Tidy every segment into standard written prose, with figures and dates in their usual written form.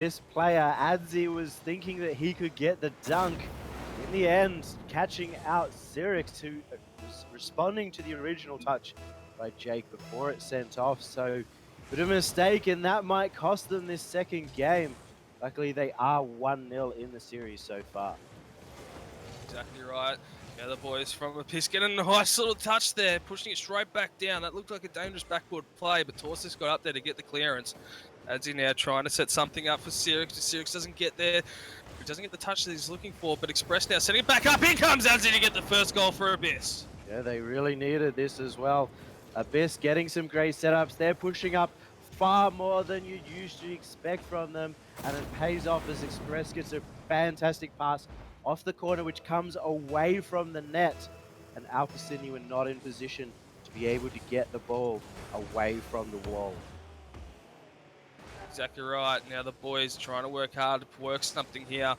This player, Adzi, was thinking that he could get the dunk. In the end, catching out Zirix, who was responding to the original touch by Jake before it sent off. So, bit of a mistake, and that might cost them this second game. Luckily, they are 1-0 in the series so far. Exactly right. Yeah, the boys from the piss get a nice little touch there, pushing it straight back down. That looked like a dangerous backboard play, but Torsis got up there to get the clearance. Adzi now trying to set something up for Sirix. Sirix doesn't get there. He doesn't get the touch that he's looking for, but Express now setting it back up. Here comes Adzi to get the first goal for Abyss. Yeah, they really needed this as well. Abyss getting some great setups. They're pushing up far more than you'd usually expect from them, and it pays off as Express gets a fantastic pass off the corner, which comes away from the net. And Alpha Sydney were not in position to be able to get the ball away from the wall. Exactly right. Now the boys trying to work hard to work something here.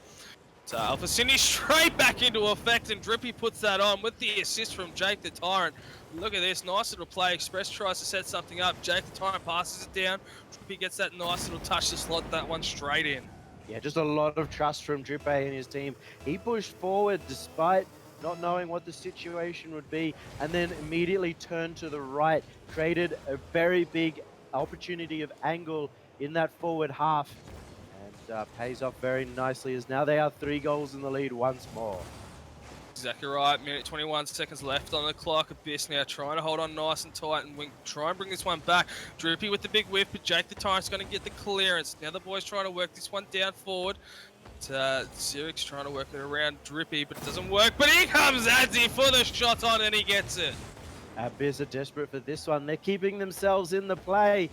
So Alpha Sydney straight back into effect, and Drippy puts that on with the assist from Jake the Tyrant. Look at this, nice little play. Express tries to set something up. Jake the Tyrant passes it down. Drippy gets that nice little touch to slot that one straight in. Yeah, just a lot of trust from Drippe and his team. He pushed forward despite not knowing what the situation would be, and then immediately turned to the right, created a very big opportunity of angle in that forward half, and pays off very nicely as now they are 3 goals in the lead once more. Exactly right. Minute 21 seconds left on the clock. Abyss now trying to hold on nice and tight and try and bring this one back. Droopy with the big whip, but Jake the Tyrant's going to get the clearance. Now the boys trying to work this one down forward. Zirix trying to work it around Drippy, but it doesn't work. But here comes Adzi for the shot on, and he gets it. Abyss are desperate for this one. They're keeping themselves in the play.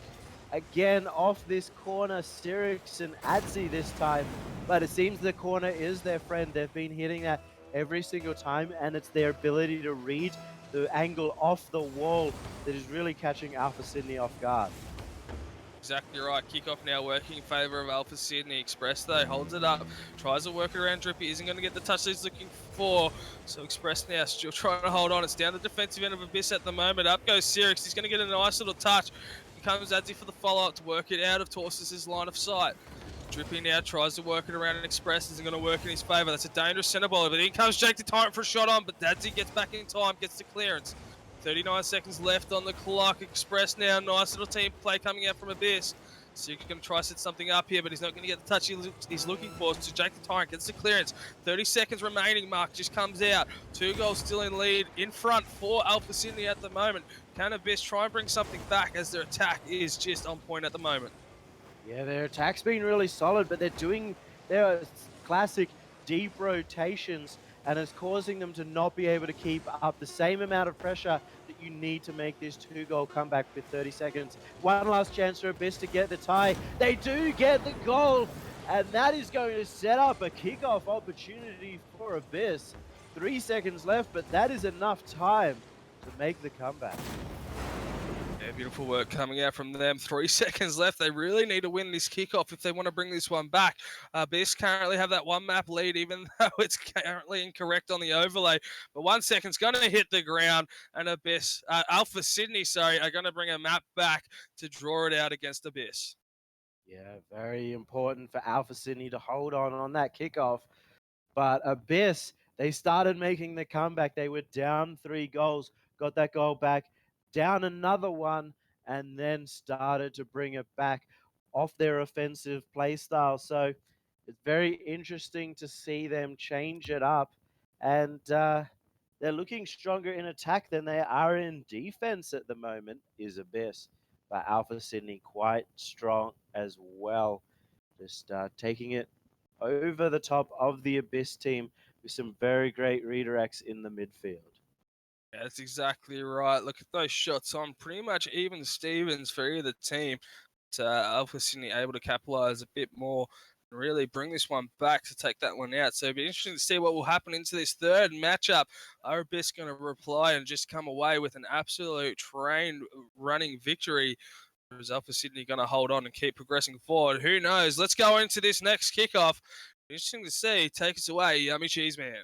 Again, off this corner, Sirix and Adzi this time. But it seems the corner is their friend. They've been hitting that every single time, and it's their ability to read the angle off the wall that is really catching Alpha Sydney off guard. Exactly right. Kickoff now working in favour of Alpha Sydney. Express though holds it up, tries to work around Drippy, isn't going to get the touch that he's looking for. So Express now still trying to hold on. It's down the defensive end of Abyss at the moment. Up goes Sirix. He's going to get a nice little touch. Here comes Adzi for the follow-up to work it out of Torsis' line of sight. Drippy now tries to work it around and Express isn't going to work in his favour. That's a dangerous centre ball, but in comes Jake the Tyrant for a shot on, but Adzi gets back in time, gets the clearance. 39 seconds left on the clock. Express now, nice little team play coming out from Abyss. So you're going to try to set something up here, but he's not going to get the touch he's looking for. So Jake the Tyrant gets the clearance. 30 seconds remaining, Mark just comes out. 2 goals still in lead, in front for Alpha Sydney at the moment. Can Abyss try and bring something back as their attack is just on point at the moment? Yeah, their attack's been really solid, but they're doing their classic deep rotations, and it's causing them to not be able to keep up the same amount of pressure that you need to make this 2-goal comeback with 30 seconds. One last chance for Abyss to get the tie. They do get the goal, and that is going to set up a kickoff opportunity for Abyss. 3 seconds left, but that is enough time to make the comeback. Yeah, beautiful work coming out from them. 3 seconds left. They really need to win this kickoff if they want to bring this one back. Abyss currently have that 1 map lead, even though it's currently incorrect on the overlay. But 1 second's going to hit the ground, and Abyss, Alpha Sydney, sorry, are going to bring a map back to draw it out against Abyss. Yeah, very important for Alpha Sydney to hold on that kickoff. But Abyss, they started making the comeback. They were down 3 goals, got that goal back, down another one, and then started to bring it back off their offensive play style. So it's very interesting to see them change it up. And they're looking stronger in attack than they are in defense at the moment, is Abyss. But Alpha Sydney quite strong as well. Just taking it over the top of the Abyss team with some very great redirects in the midfield. Yeah, that's exactly right. Look at those shots on pretty much even Stevens for either team. Alpha Sydney able to capitalise a bit more and really bring this one back to take that one out. So it'll be interesting to see what will happen into this third matchup. Are Abyss going to reply and just come away with an absolute train running victory? Or is Alpha Sydney going to hold on and keep progressing forward? Who knows? Let's go into this next kickoff. Interesting to see. Take us away, Yummy Cheese Man.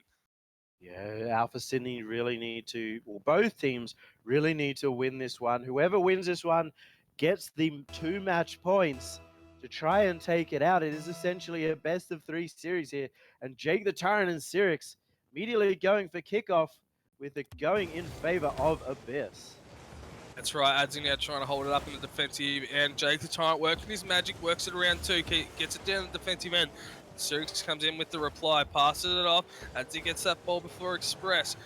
Yeah, Alpha Sydney really need to, well, both teams really need to win this one. Whoever wins this one gets the 2 match points to try and take it out. It is essentially a best of three series here. And Jake the Tyrant and Sirix immediately going for kickoff with it going in favor of Abyss. That's right, Adzi now trying to hold it up in the defensive end. Jake the Tyrant working his magic, works it around two, gets it down the defensive end. Sirix comes in with the reply, passes it off. Adzi gets that ball before Express.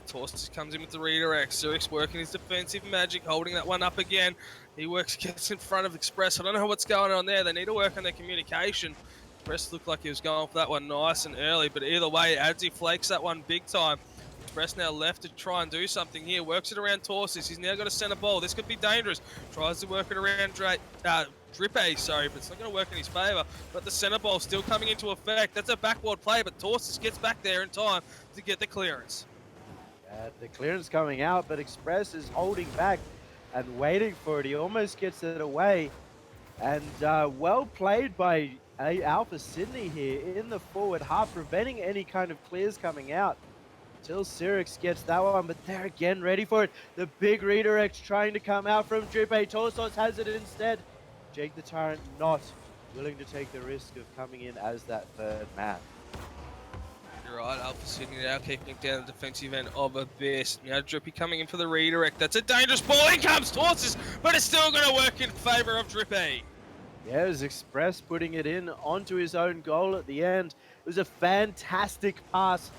Torst comes in with the redirect. Sirix working his defensive magic, holding that one up again. He gets in front of Express. I don't know what's going on there. They need to work on their communication. Express looked like he was going for that one nice and early, but either way, Adzi flakes that one big time. Express now left to try and do something here. Works it around Torsis. He's now got a center ball. This could be dangerous. Tries to work it around Drippe, sorry, but it's not going to work in his favour. But the center ball still coming into effect. That's a backward play, but Torsis gets back there in time to get the clearance. The clearance coming out, but Express is holding back and waiting for it. He almost gets it away. And well played by Alpha Sydney here in the forward half, preventing any kind of clears coming out. Till Sirix gets that one, but they're again ready for it. The big redirect trying to come out from Drippe. Torsos has it instead. Jake the Tyrant not willing to take the risk of coming in as that third man. You're right, Alpha Sydney now keeping down the defensive end of Abyss. Now Drippy coming in for the redirect. That's a dangerous ball. In comes Torsos, but it's still going to work in favour of Drippy. Yeah, it was Express putting it in onto his own goal at the end. It was a fantastic pass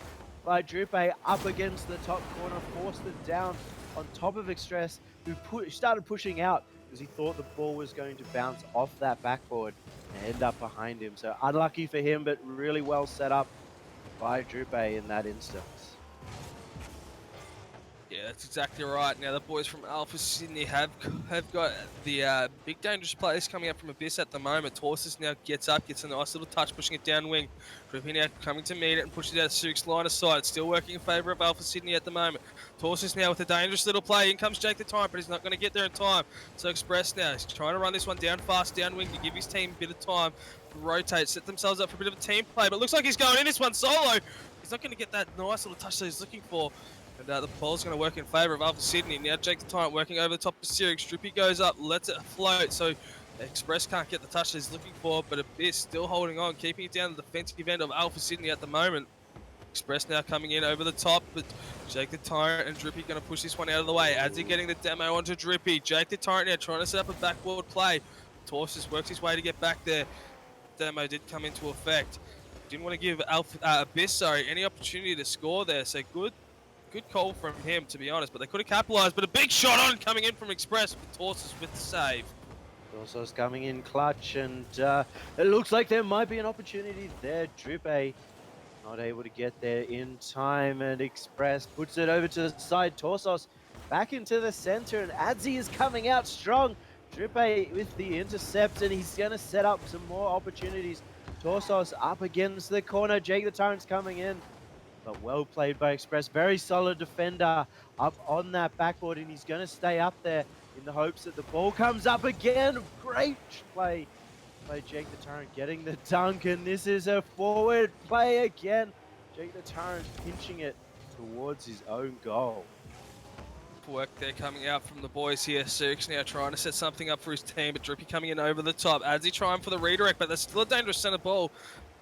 by Drippe up against the top corner, forced it down on top of Express, who started pushing out because he thought the ball was going to bounce off that backboard and end up behind him. So unlucky for him, but really well set up by Drippe in that instance. Yeah, that's exactly right. Now the boys from Alpha Sydney have got the big dangerous players coming up from Abyss at the moment. Torsus now gets up, gets a nice little touch, pushing it down wing. Drippy now coming to meet it and pushes it out Sirix line of sight. Still working in favour of Alpha Sydney at the moment. Torsus now with a dangerous little play. In comes Jake the Tyrant, but he's not going to get there in time. So Express now is trying to run this one down fast, down wing to give his team a bit of time to rotate, set themselves up for a bit of a team play. But it looks like he's going in this one solo. He's not going to get that nice little touch that he's looking for. And the ball's going to work in favour of Alpha Sydney. Now Jake the Tyrant working over the top of Sirix. Drippy goes up, lets it float. So Express can't get the touch that he's looking for, but Abyss still holding on, keeping it down the defensive end of Alpha Sydney at the moment. Express now coming in over the top, but Jake the Tyrant and Drippy going to push this one out of the way. Adzi getting the demo onto Drippy. Jake the Tyrant now trying to set up a backward play. Torsus works his way to get back there. Demo did come into effect. Didn't want to give Abyss any opportunity to score there, so good call from him, to be honest, but they could have capitalised. But a big shot on coming in from Express with Torsus with the save. Torsos coming in clutch, and it looks like there might be an opportunity there. Drippe not able to get there in time, and Express puts it over to the side. Torsos back into the center, and Adzi is coming out strong. Drippe with the intercept, and he's going to set up some more opportunities. Torsos up against the corner. Jake the Tyrant's coming in. But well played by Express. Very solid defender up on that backboard, and he's going to stay up there in the hopes that the ball comes up again. Great play by Jake the Tyrant getting the dunk, and this is a forward play again. Jake the Tyrant pinching it towards his own goal. Work there coming out from the boys here. Sirix now trying to set something up for his team, but Drippy coming in over the top. Adzi trying for the redirect, but that's still a dangerous centre ball.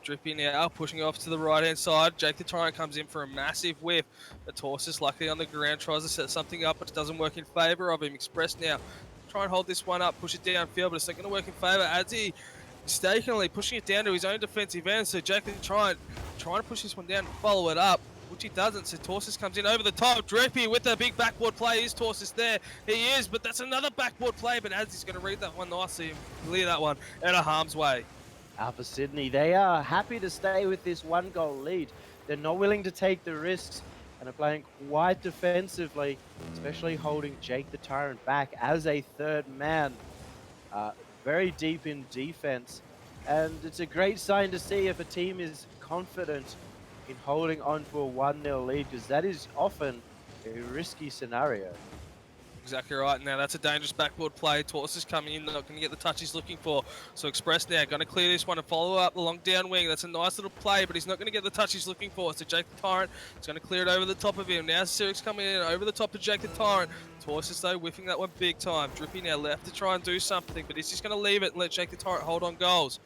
Drippy now pushing off to the right-hand side. Jake the Tyrant comes in for a massive whiff. But Torsus luckily on the ground tries to set something up, but it doesn't work in favour of him. Express now try and hold this one up, push it downfield, but it's not going to work in favour. Adzi mistakenly pushing it down to his own defensive end, so Jake the Tyrant trying to push this one down and follow it up, which he doesn't. So Torsus comes in over the top. Drippy with a big backboard play. Is Torsus there? He is, but that's another backboard play, but Adzi's going to read that one nicely and clear that one out of harm's way. Alpha Sydney, they are happy to stay with this one-goal lead. They're not willing to take the risks and are playing quite defensively, especially holding Jake the Tyrant back as a third man. Very deep in defense, and it's a great sign to see if a team is confident in holding on to a 1-0 lead, because that is often a risky scenario. Exactly right. Now that's a dangerous backboard play. Torres is coming in, not going to get the touch he's looking for. So Express now going to clear this one and follow up the long down wing. That's a nice little play, but he's not going to get the touch he's looking for. So Jake the Tyrant is going to clear it over the top of him. Now Sirix coming in over the top of Jake the Tyrant. Torres is though whiffing that one big time. Drippy now left to try and do something, but he's just going to leave it and let Jake the Tyrant hold on goals.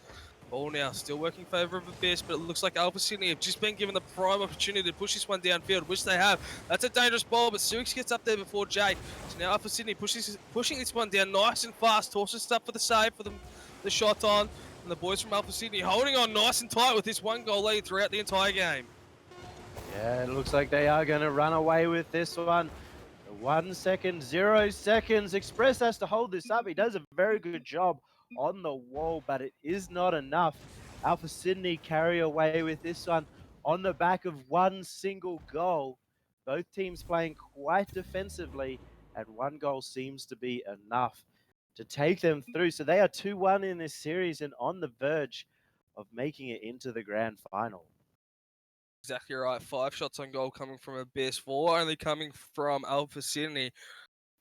Ball now still working in favour of Abyss, but it looks like Alpha Sydney have just been given the prime opportunity to push this one downfield, which they have. That's a dangerous ball, but Sirix gets up there before Jake. So now Alpha Sydney pushing this one down nice and fast. Torches up for the save for the shot on. And the boys from Alpha Sydney holding on nice and tight with this 1-goal lead throughout the entire game. Yeah, it looks like they are going to run away with this one. 1 second, 0 seconds. Express has to hold this up. He does a very good job on the wall, but it is not enough. Alpha Sydney carry away with this one on the back of one single goal. Both teams playing quite defensively, and 1 goal seems to be enough to take them through. So they are 2-1 in this series and on the verge of making it into the grand final. Exactly right. 5 shots on goal coming from Abyss, 4 only coming from Alpha Sydney.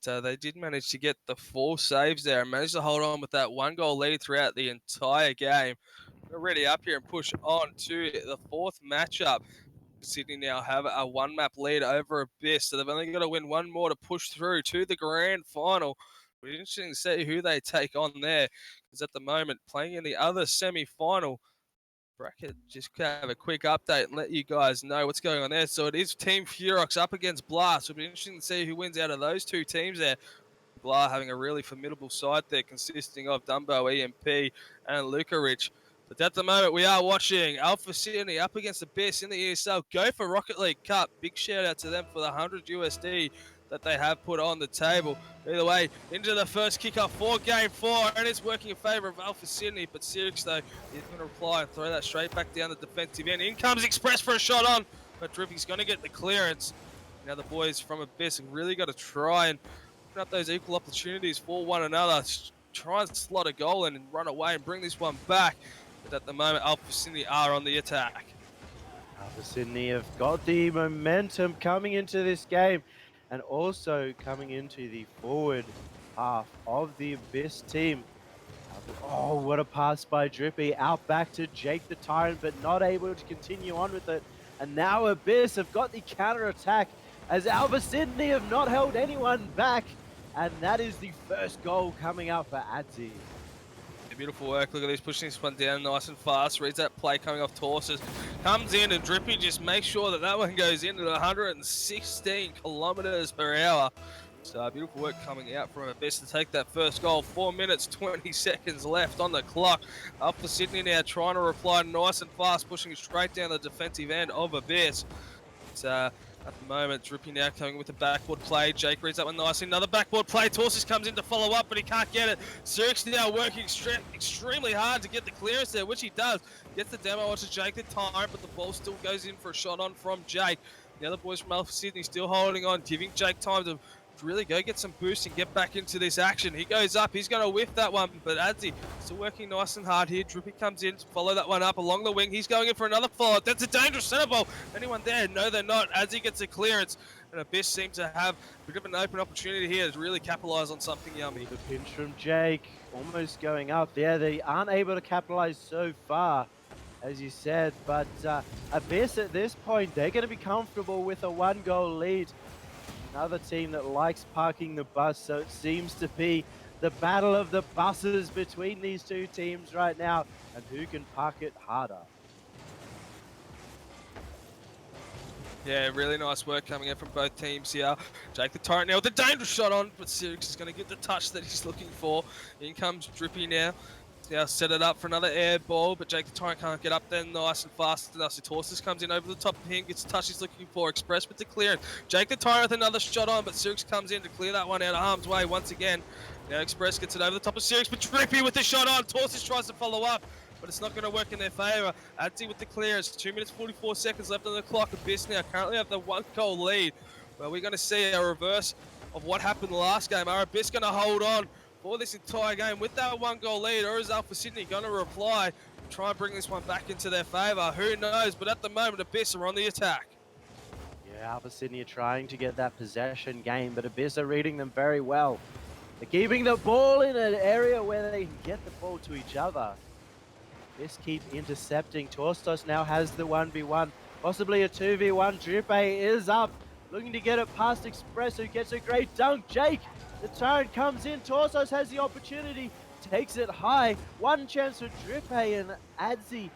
So they did manage to get the 4 saves there and managed to hold on with that 1-goal lead throughout the entire game. We're ready up here and push on to the 4th matchup. Sydney now have a 1-map lead over Abyss, so they've only got to win 1 more to push through to the grand final. It'll be interesting to see who they take on there, because at the moment, playing in the other semi-final bracket, just have a quick update and let you guys know what's going on there. So it is Team Furox up against Blast. It'll be interesting to see who wins out of those 2 teams there. Blah having a really formidable side there consisting of Dumbo, EMP, and Luca Rich. But at the moment, we are watching Alpha Sydney up against Abyss in the ESL go for Rocket League Cup. Big shout out to them for the 100 USD that they have put on the table. Either way, into the first kickoff for Game 4, and it's working in favour of Alpha Sydney. But Sirix, though, is going to reply and throw that straight back down the defensive end. In comes Express for a shot on, but Drippy's going to get the clearance. Now the boys from Abyss have really got to try and up those equal opportunities for one another. Try and slot a goal in and run away and bring this one back. But at the moment, Alpha Sydney are on the attack. Alpha Sydney have got the momentum coming into this game and also coming into the forward half of the Abyss team. Oh, what a pass by Drippy. Out back to Jake the Tyrant, but not able to continue on with it. And now Abyss have got the counter-attack as Alpha Sydney have not held anyone back. And that is the first goal coming out for Adzi. Beautiful work. Look at this, pushing this one down nice and fast. Reads that play coming off Torses. Comes in and Drippy just makes sure that that one goes in at 116 kilometers per hour. So beautiful work coming out from Abyss to take that first goal. 4 minutes, 20 seconds left on the clock. Up for Sydney now, trying to reply nice and fast, pushing straight down the defensive end of Abyss. It's, at the moment, Drippy now coming with a backboard play. Jake reads that one nicely. Another backboard play. Torsis comes in to follow up, but he can't get it. Sirix now working extremely hard to get the clearance there, which he does. Gets the demo onto Jake the Tyrant, but the ball still goes in for a shot on from Jake. The other boys from Alpha Sydney still holding on, giving Jake time to really go get some boost and get back into this action. He goes up, he's going to whiff that one, but Adzi still working nice and hard here. Drippy comes in to follow that one up along the wing. He's going in for another follow-up. That's a dangerous centre ball. Anyone there? No, they're not. Adzi gets a clearance, and Abyss seems to have a bit of an open opportunity here to really capitalise on something yummy. The pinch from Jake, almost going up there. They aren't able to capitalise so far, as you said, but Abyss at this point, they're going to be comfortable with a 1-goal lead. Another team that likes parking the bus, so it seems to be the battle of the buses between these 2 teams right now, and who can park it harder. Yeah, really nice work coming in from both teams here. Jake the Tyrant now with a dangerous shot on, but Sirix is going to get the touch that he's looking for. In comes Drippy now. Now set it up for another air ball, but Jake the Tyrant can't get up there nice and fast enough. So Torsis comes in over the top of him, gets the touch he's looking for. Express with the clearance. Jake the Tyrant with another shot on, but Sirix comes in to clear that one out of harm's way once again. Now Express gets it over the top of Sirix, but Drippy with the shot on. Torsis tries to follow up, but it's not going to work in their favour. Adzi with the clearance. 2 minutes 44 seconds left on the clock. Abyss now currently have the 1-goal lead. Well, we're going to see a reverse of what happened last game. Are Abyss going to hold on for this entire game with that 1-goal lead, or is Alpha Sydney going to reply and try and bring this one back into their favour? Who knows, but at the moment Abyss are on the attack. Yeah, Alpha Sydney are trying to get that possession game, but Abyss are reading them very well. They're keeping the ball in an area where they can get the ball to each other. Abyss keep intercepting. Torstos now has the 1v1, possibly a 2v1. Drippe is up, looking to get it past Express, who gets a great dunk. Jake, the turn comes in. Torstos has the opportunity, takes it high. One chance for Drippe, and Adzi